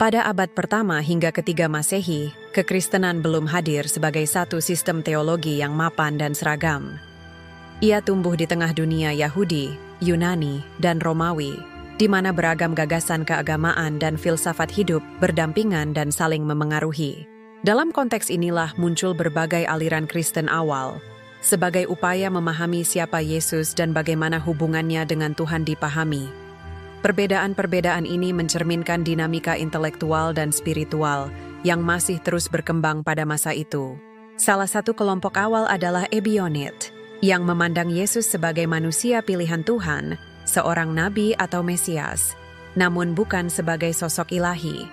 Pada abad pertama hingga ketiga Masehi, kekristenan belum hadir sebagai satu sistem teologi yang mapan dan seragam. Ia tumbuh di tengah dunia Yahudi, Yunani, dan Romawi, di mana beragam gagasan keagamaan dan filsafat hidup berdampingan dan saling memengaruhi. Dalam konteks inilah muncul berbagai aliran Kristen awal, sebagai upaya memahami siapa Yesus dan bagaimana hubungannya dengan Tuhan dipahami. Perbedaan-perbedaan ini mencerminkan dinamika intelektual dan spiritual yang masih terus berkembang pada masa itu. Salah satu kelompok awal adalah Ebionit, yang memandang Yesus sebagai manusia pilihan Tuhan, seorang nabi atau Mesias, namun bukan sebagai sosok ilahi.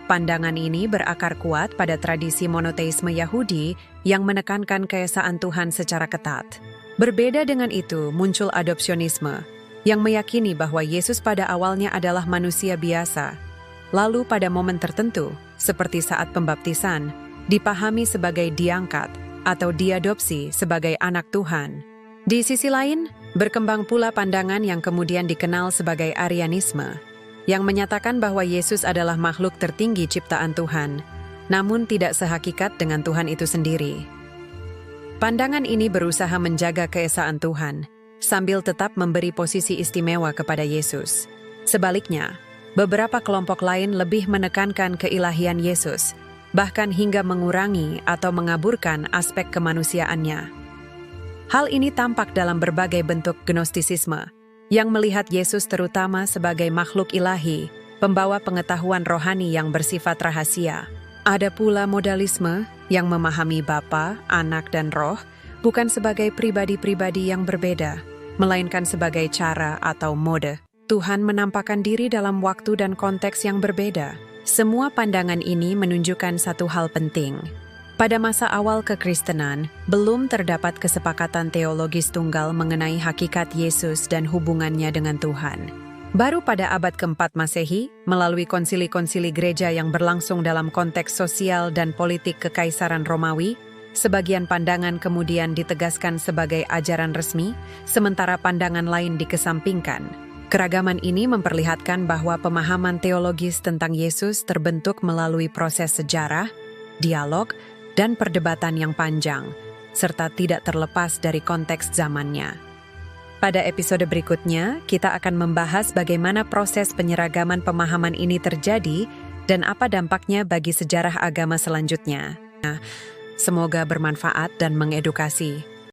Pandangan ini berakar kuat pada tradisi monoteisme Yahudi yang menekankan keesaan Tuhan secara ketat. Berbeda dengan itu, muncul adopsionisme, yang meyakini bahwa Yesus pada awalnya adalah manusia biasa, lalu pada momen tertentu, seperti saat pembaptisan, dipahami sebagai diangkat atau diadopsi sebagai anak Tuhan. Di sisi lain, berkembang pula pandangan yang kemudian dikenal sebagai Arianisme, yang menyatakan bahwa Yesus adalah makhluk tertinggi ciptaan Tuhan, namun tidak sehakikat dengan Tuhan itu sendiri. Pandangan ini berusaha menjaga keesaan Tuhan, sambil tetap memberi posisi istimewa kepada Yesus. Sebaliknya, beberapa kelompok lain lebih menekankan keilahian Yesus, bahkan hingga mengurangi atau mengaburkan aspek kemanusiaannya. Hal ini tampak dalam berbagai bentuk gnostisisme, yang melihat Yesus terutama sebagai makhluk ilahi, pembawa pengetahuan rohani yang bersifat rahasia. Ada pula modalisme yang memahami Bapa, Anak, dan Roh, bukan sebagai pribadi-pribadi yang berbeda, melainkan sebagai cara atau mode Tuhan menampakkan diri dalam waktu dan konteks yang berbeda. Semua pandangan ini menunjukkan satu hal penting. Pada masa awal kekristenan, belum terdapat kesepakatan teologis tunggal mengenai hakikat Yesus dan hubungannya dengan Tuhan. Baru pada abad keempat Masehi, melalui konsili-konsili gereja yang berlangsung dalam konteks sosial dan politik Kekaisaran Romawi, sebagian pandangan kemudian ditegaskan sebagai ajaran resmi, sementara pandangan lain dikesampingkan. Keragaman ini memperlihatkan bahwa pemahaman teologis tentang Yesus terbentuk melalui proses sejarah, dialog, dan perdebatan yang panjang, serta tidak terlepas dari konteks zamannya. Pada episode berikutnya, kita akan membahas bagaimana proses penyeragaman pemahaman ini terjadi dan apa dampaknya bagi sejarah agama selanjutnya. Semoga bermanfaat dan mengedukasi.